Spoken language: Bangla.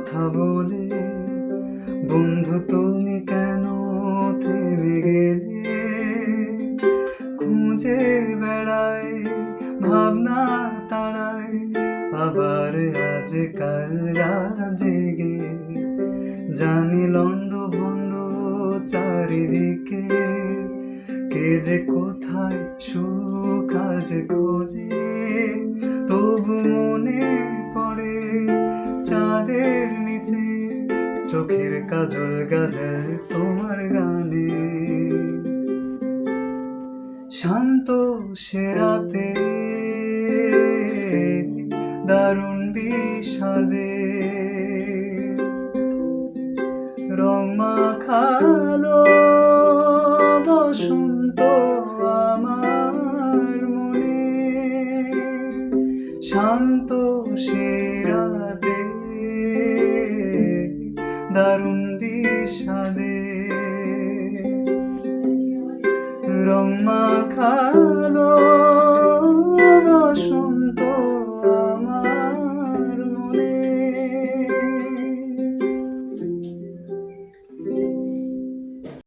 কথা বলে। বন্ধু তুমি কেন থেমে গেলে? খুঁজে বেড়ায় ভাবনা তারায় আবার আজকাল রাত জেগে। জানি লন্ড ভন্ড চারিদিকে, কে যে কোথায় সুখ আজ খোঁজে। তবু মনে পড়ে চাঁদের নিচে চোখের কাজল গাজল তোমার গানে। শান্ত সে রাতে দারুণ বিষাদে রং মাখালো বসন্ত আমার মনে। শান্ত সে রাতে দারুণ বিষাদে রং মাখা